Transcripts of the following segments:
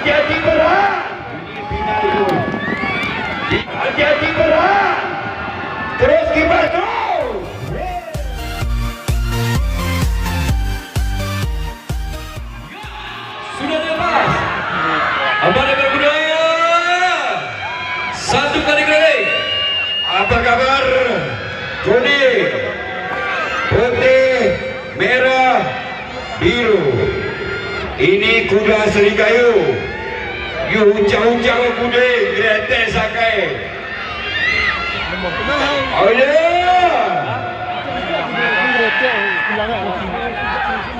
Hati-hati berat. Ini final itu. Hati-hati berat. Terus kipas terus. Sudah lepas. Abang dan budaya. Satu kali kali. Apa kabar? Kuning, putih, merah, biru. Ini kuda serikayu. You uncang-uncang kuda gretes sakai. Oh ya.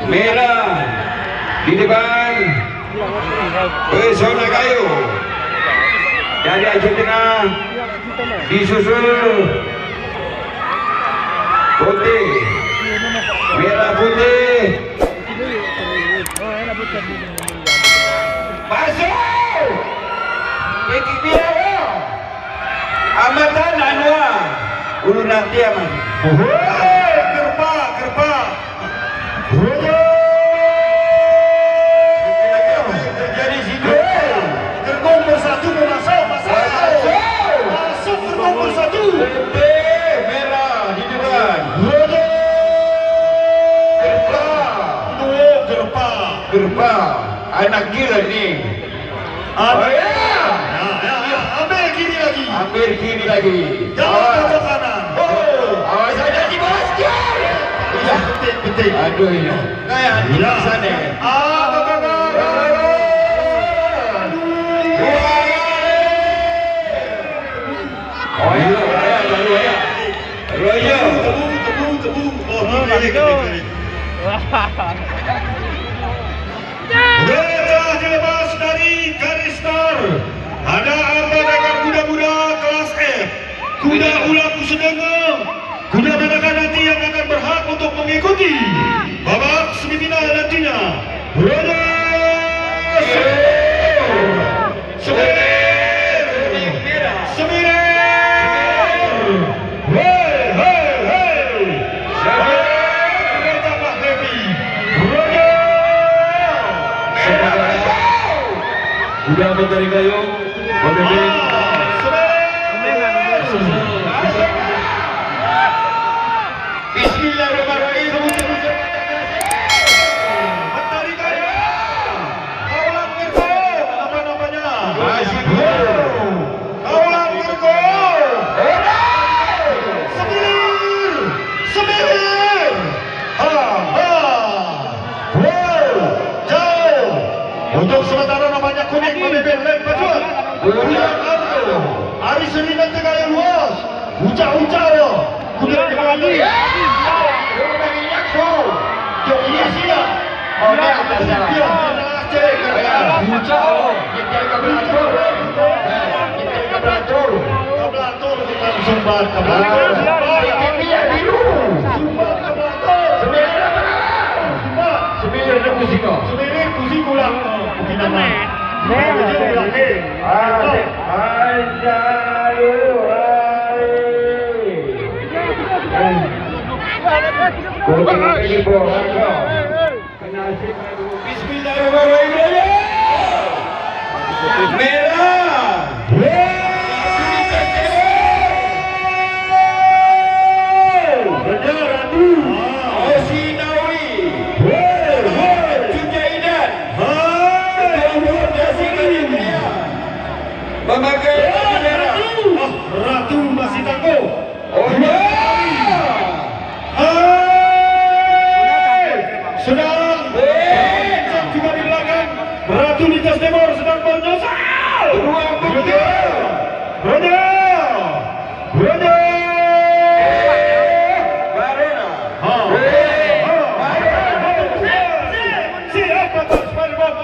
Merah di depan. Pesona kayu. Dari Aceh Tengah disusul putih, merah putih. Masuk. Ini dia. Amatan Anwar. Ulu nanti aman. Kerpa. Jadi situ. Gerbong bersatu masuk. Masuk gerbong bersatu. Putih, merah di depan. Gerpa, anak gila ni. Oh ya. Ambil kiri lagi. Jangan ke kanan. Awas ada di bawah sikit. Ya, betul. Aduh ini. Kayak di sana. Oh ya. Royo. Tebu. Telah dilepas dari garis start. Ada 4 ekor kuda-kuda kelas F. Kuda ulang sedang. Kuda manakah nanti yang akan berhak untuk mengikuti babak semifinal nantinya? Sudah mencari kayu, pemimpin. Bismillahirrahmanirrahim. Mencari kayu. Kaulan Virgo. Apa namanya? Masih belum. Kaulan Virgo. Semilir. Jauh. Untuk sementara namanya kuning memimpin lem pacuan. Hari Senin nanti kaya luas. Ucap-ucap ya. Kuda di bawah ini. Jom iya siap. Oh ini atas siap. Ucap. Kita kebelatur. Kebelatur kita sumbat. Kebelatur. Ini biru. Sumbat kebelatur. Sembilan kusiko. Sembilan kusiko lah. Mungkin nama. Bismillahirrahmanirrahim. Merah. Memakai bendera. Ratu masih tangguh. Oh ya. Sedang Cak juga di belakang. Ratu Lintas Timur sedang menyosal. Ruang putih. Roda. Barena. Siapa Barena?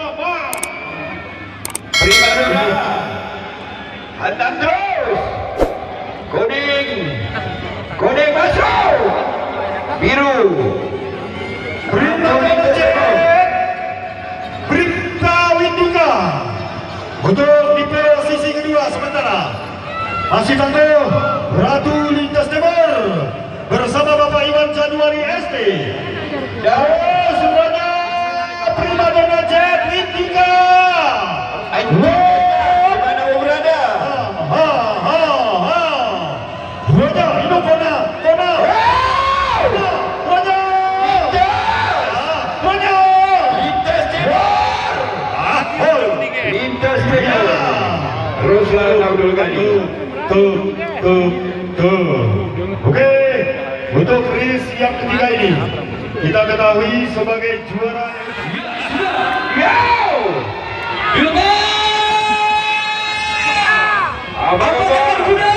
Primadona. Hantam terus. Kuning masuk. Biru. Berita Windika untuk di posisi kedua sementara masih tangguh Ratu Lintas Timur bersama Bapak Iwan Januari ST. Dan semuanya Primadona Jet Windika. Sultan Abdul Ghani. Oke, untuk race yang ketiga ini kita ketahui sebagai juara Abang-abang kuda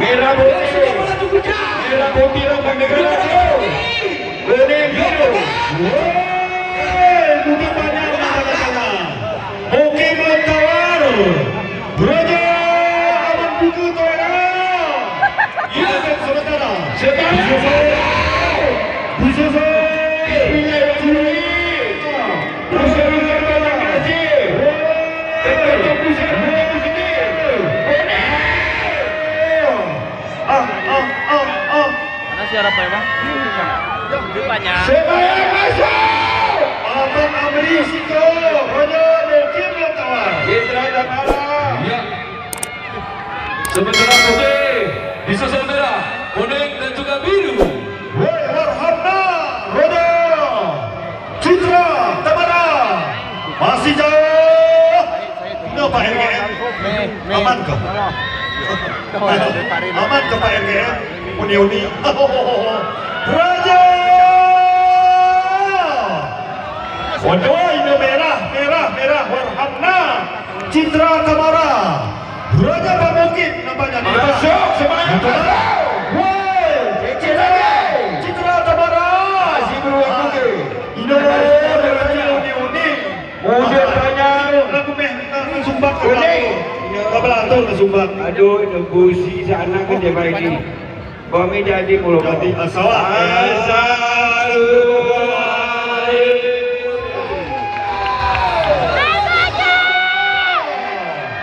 merah putih, merah putih lambang negara kuning biru. Bukit Panjang mana-mana. Oke, Tawar Raja Abang Buku Tawar. Ya, sementara Mana sih apa ya bang? Depannya. Sebaya masuk. Abang Amri Siko Raja Bukin Tawar. Citra Damara. Ya. Sementara putih disusul merah, kuning dan juga biru. Woi Warhamna Roda Citra Tamara masih jauh. Kenapa RGM? Aman kok? Aman ke Pak RGM? Uni-uni Raja Waduh ini merah Warhamna Citra Tamara Raja Pak Bukit nampaknya Masuk semuanya masuk. Woi Citra Tamara Masih beruang putih. Ini Raja uni-uni Muda banyak. Lagu meh sumbang Kuning. Kabelatur sumbang. Aduh, itu busi sana kan dia bagi. Kami jadi mulu Ganti asawah.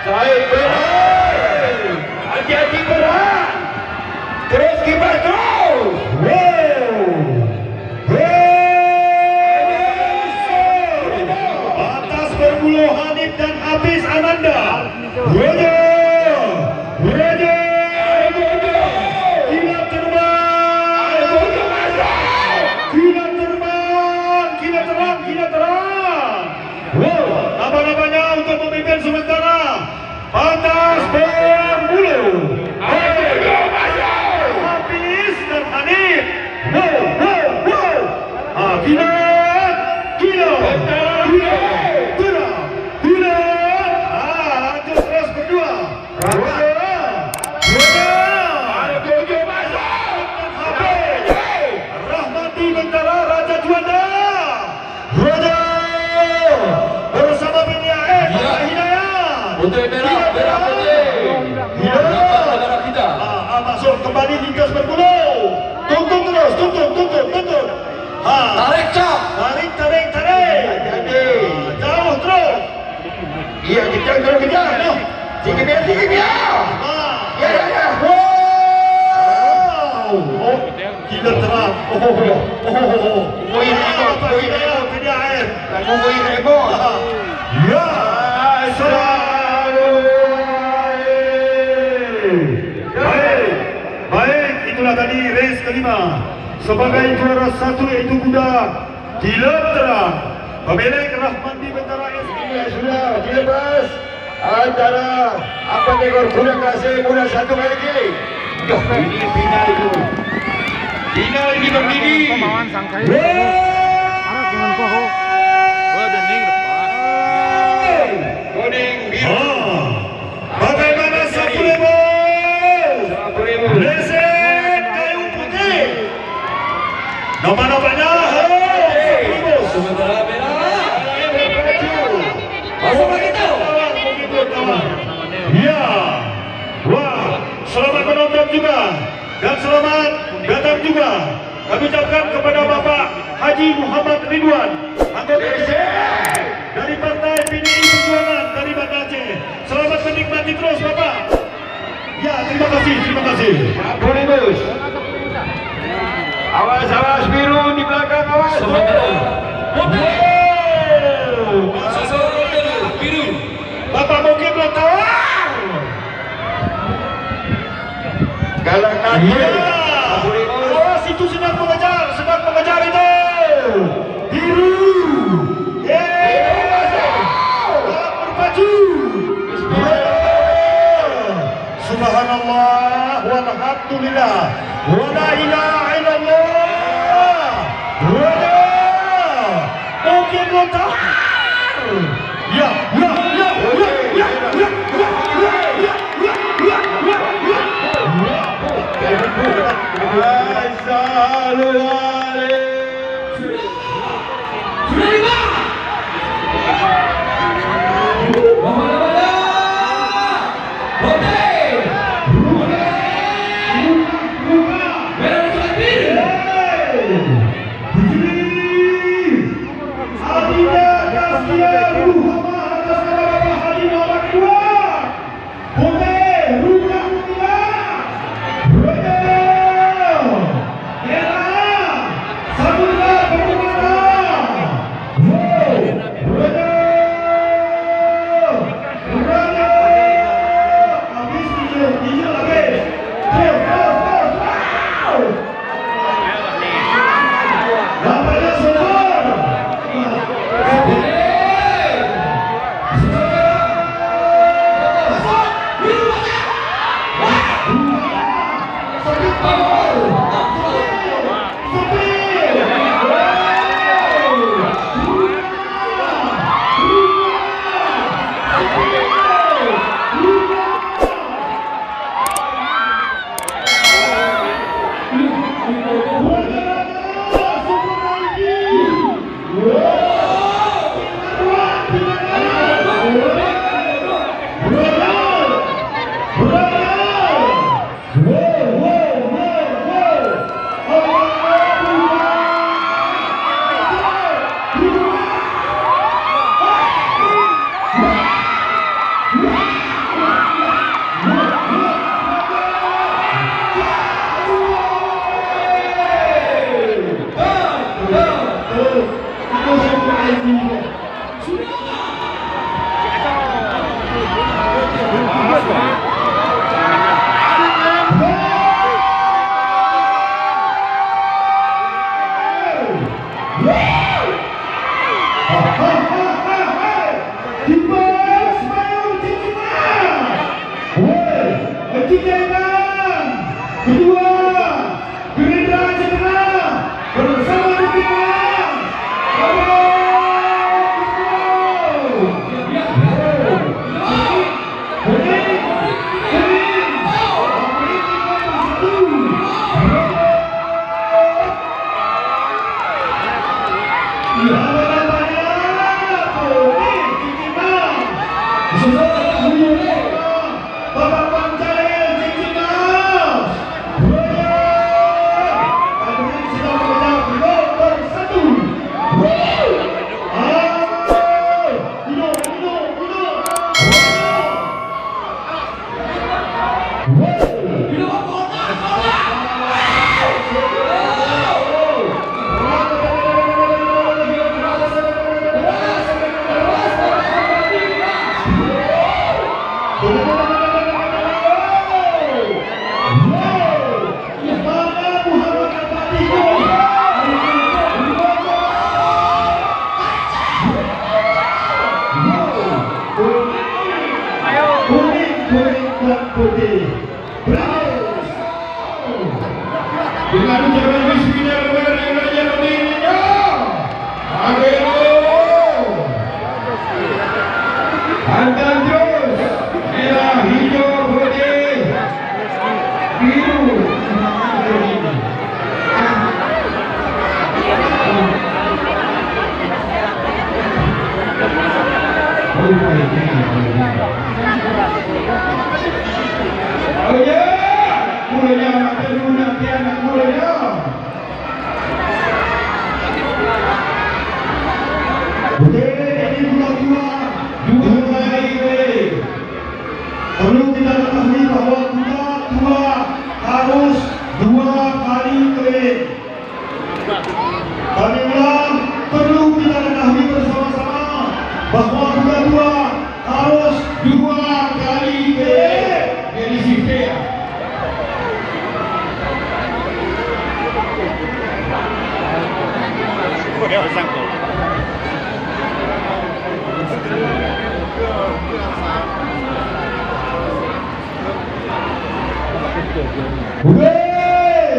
Saya berat. Hati-hati berat. Terus kipas terus. Atas berbulu Hanif dan Hafiz Ananda. Raja Kilat terbang. Kilat terang. Apa-apanya untuk memimpin sementara. Atas berbulu Hafiz dan Hanif. Lanjut terus berdua. Rahmati Bentara Raja Juanda. Raja bersama Bini AF Hidayat. Putih merah putih. Lambang negara kita. Masuk kembali lintas berbulu. Tuntun terus, tuntun. Tarik cap. Tarik. Hati-hati. Jauh terus. Iya, kejar terus kejar. Tinggi biar. Ya. Wow. Oh, gila terang. Poin remote. Bini AF. Kamu poin remote. Ya. Baik, itulah tadi race kelima. Sebagai juara satu yaitu kuda Kilat Terang. Pemilik Rahmati Bentara Sudah dilepas antara apa ekor kuda kasih kuda satu lagi. Duh, ini final itu. Final ini berdiri. Pemawan sangkai. Mana dengan kau? Gua dending depan. Kuning biru. Bagaimana 1.000? 1.000. Lesen kayu putih. Nama-namanya Sementara merah. Masuk lagi tu. Ya. Wah, selamat menonton juga dan selamat datang juga. Kami ucapkan kepada Bapak Haji Muhammad Ridwan, anggota dari Partai PDI Perjuangan dari Banda Aceh. Selamat menikmati terus Bapak. Ya, terima kasih. Boleh bos. Awas biru di belakang awas. Sementara putih. Wow. Susul biru. Bapak mungkin belum tawar. Galak kaki. Awas itu sedang mengejar itu. Biru. Galak berbaju. Alhamdulillah. Wala ilaha illallah. Wala. Mungkin lontar. Ya. Dengan ucapan bismillahirrahmanirrahim. Hantam terus merah, hijau, putih, biru. Oh ya, mulanya makan dulu nanti anak mulanya. Betul, ini dua hari. Perlu kita ketahui bahawa kuda harus 2 kali keliling. Kami ulang, perlu kita ketahui bersama-sama bahawa kuda harus 2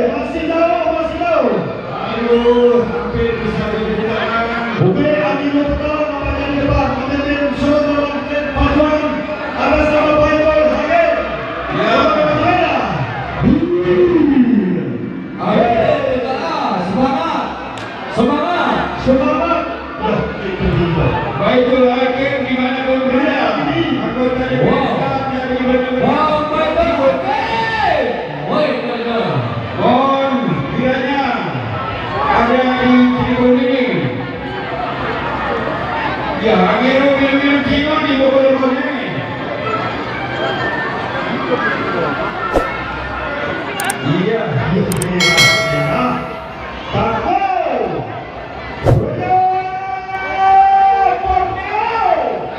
Masih jauh. Aduh, hampir bisa dibilang. Oke, lagi berputar namanya di depan. Memimpin Sultan Paduan atas nama Baikul Hakim. Ya, bagaimana? Ayo, semangat. Ya, itu dia. Baikul Hakim dimanapun berada, anggota DPR dari Wow, Baikul Hakim. Woi, mohon kiranya ada di tribun ini. Ya, minum cium di bawah ini. Iya.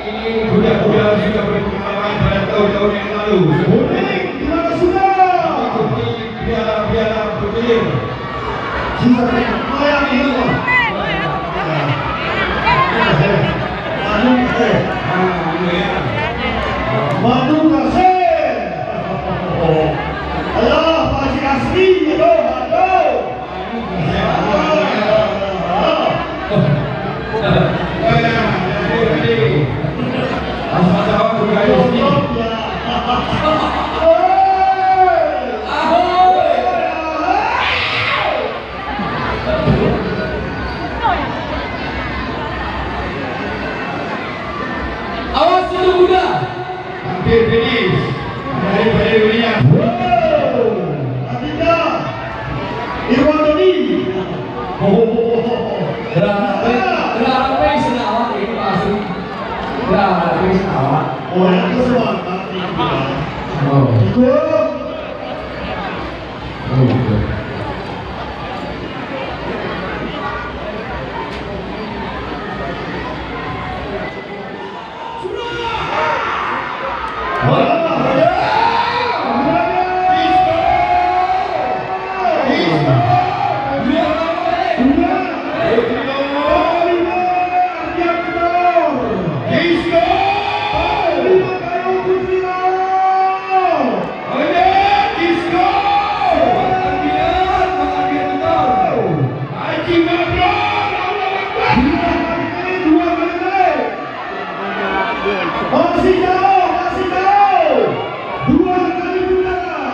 Ini kuda-kuda sudah berpengalaman pada tahun-tahun yang lalu. Gimana sudah? Mengikuti piala-piala bergilir. Yang itu. Madu kasih. Allah masih asli itu. Aduh. Awas itu kuda. Hampir finish dari dunia. Adinda. Irwan Doni. Grabe senawat ini pasti. Grabe senawat. Oh, yang itu semua. Oh. Ikut. Masih jauh. 2 kali bundaran.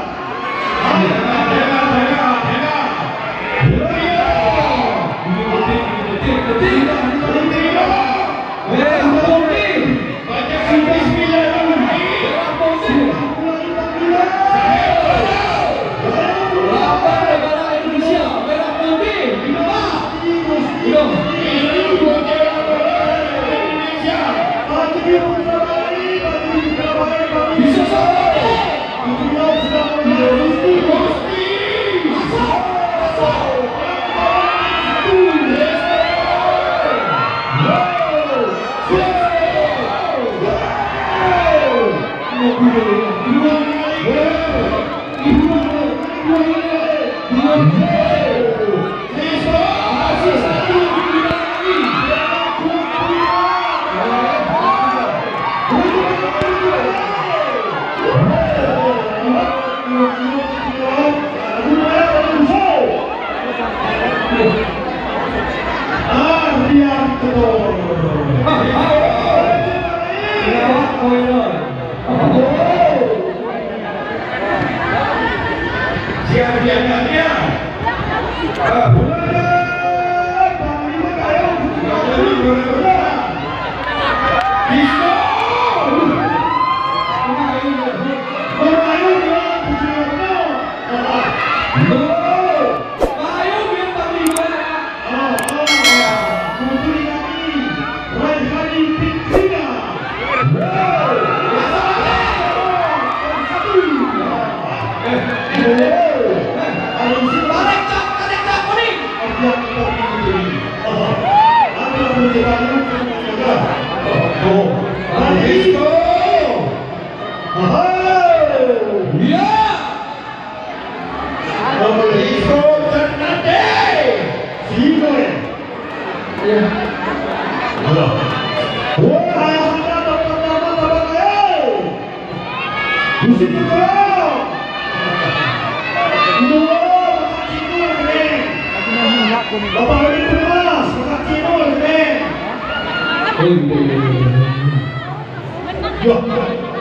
Yo,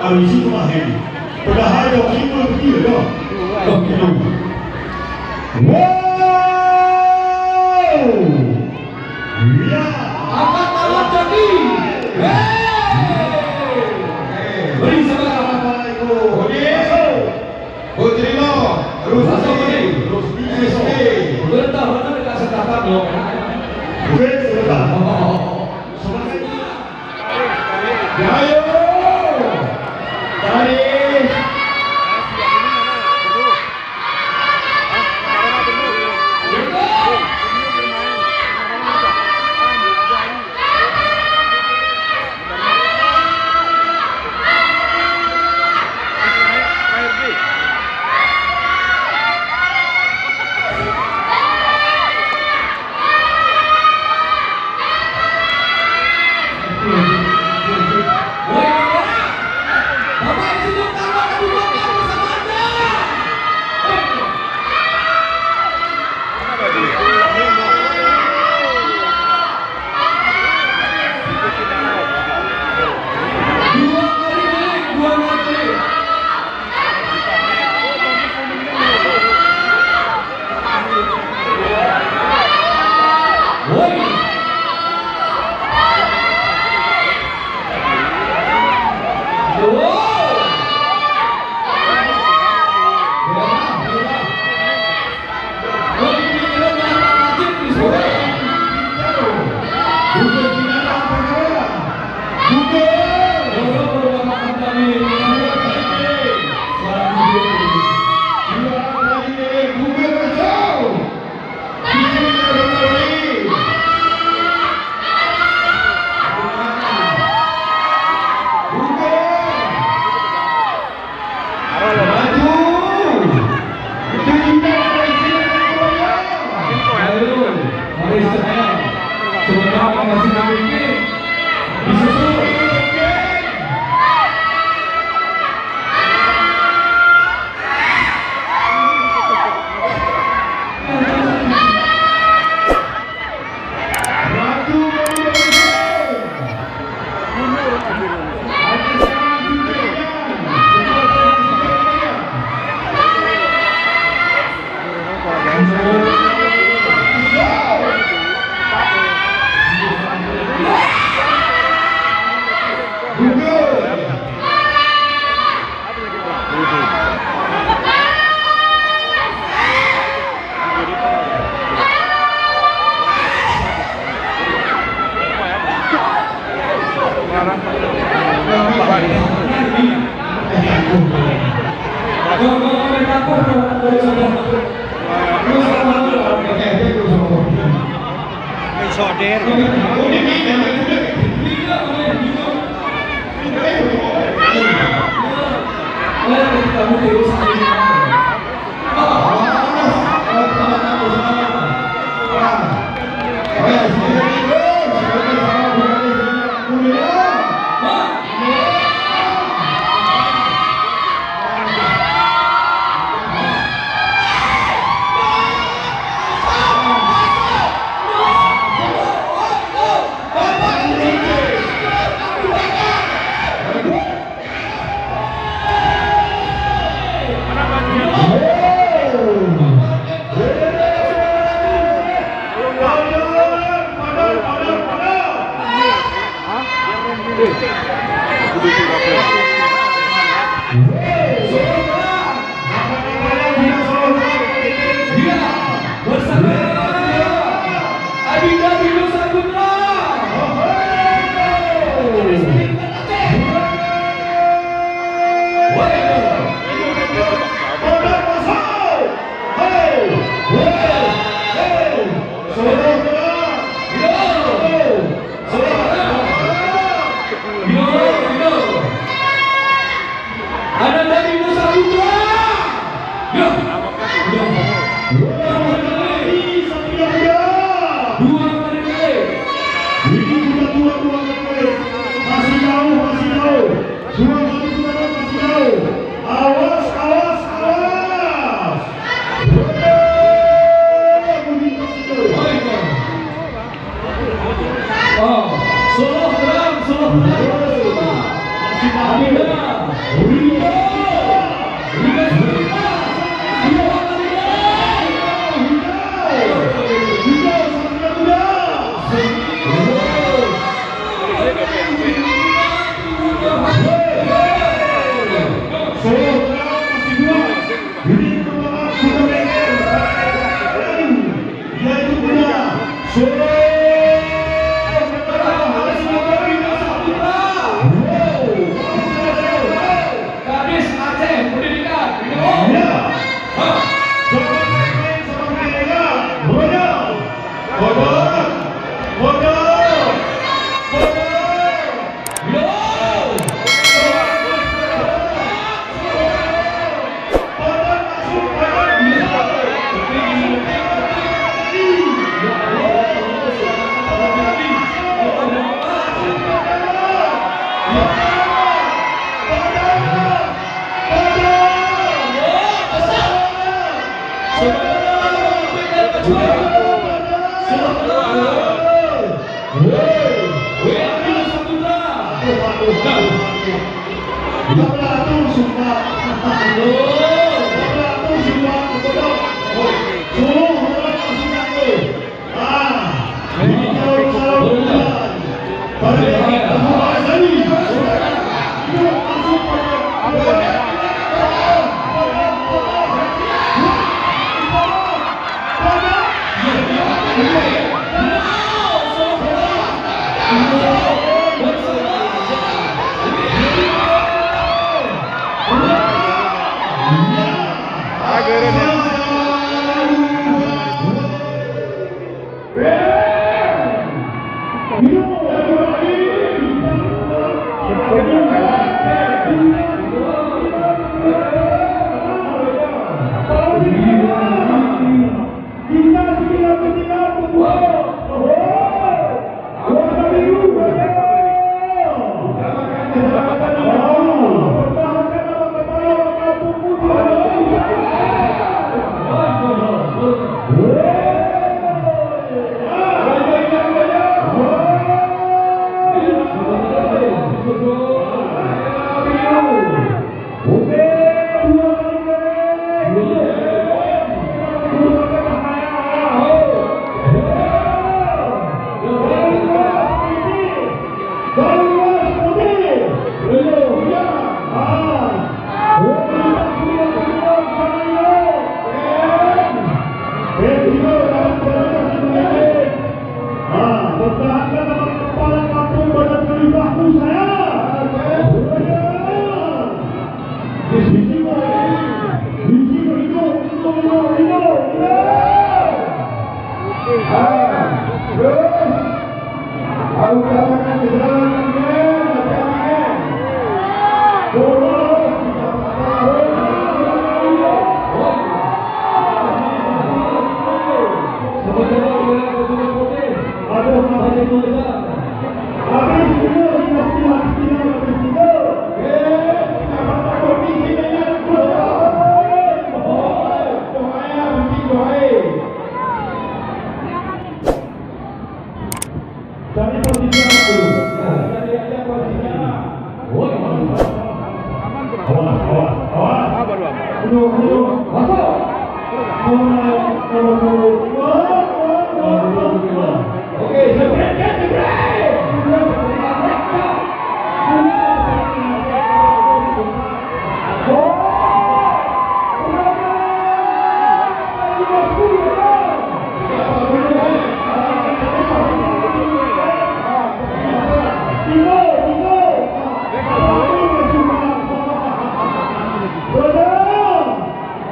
abis itu kemarin, padahal ada kita begini loh. Wow, ya. Angkat tangan kaki. Beri semangat. Terima. Terus Bertah mana dekat setakat dong. Oke, sebentar. Ayo. Tarik.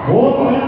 Oh,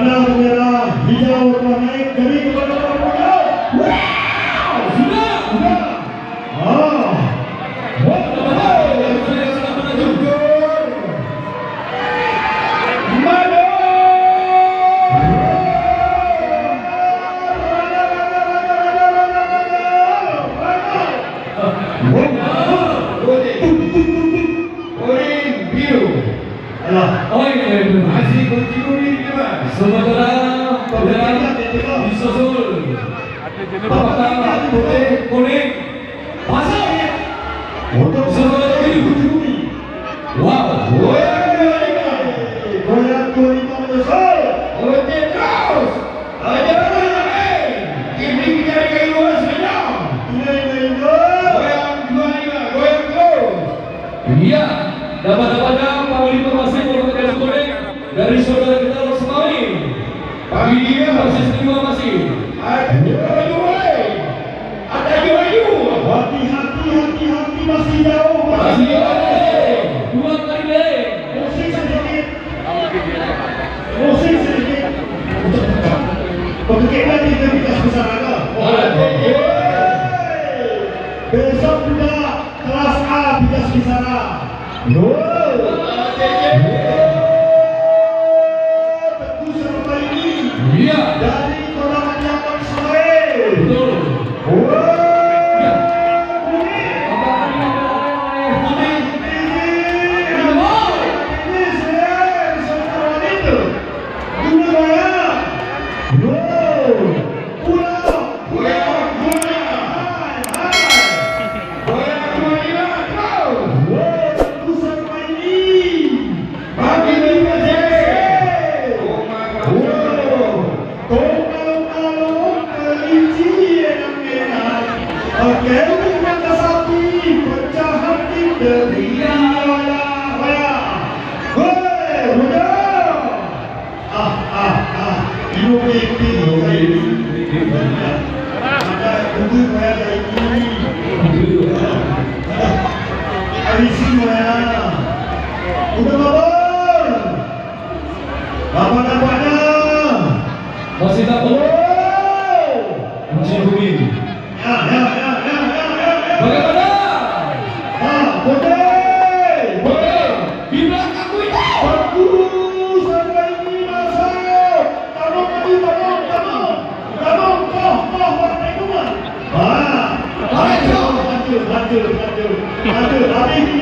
kepada bendera hijau telah naik dari kepada bendera. Sudah. Ah. Sementara disusul apakah kuning pasang disusul biru. Wow. Iya, dapat-dapatnya Panglima masih merupakan kuning dari saudara kita Rosmawi. Pagi ini masih kedua masih. Hati-hati masih jauh. Masih jauh. Dua kali lagi. Musik sedikit. Bagaimana identitas besar besok juga kelas A Bidas Kisara. Teguh serta ini. Iya. Dari Kodaman Jambon Sore. Betul. Iya. Masih takut? Masih bumi. Bagaimana? Boleh. Di belakangku itu. Bagus, sampai ini masuk. Tanam, warna itu mah. Lanjut. Habis ini.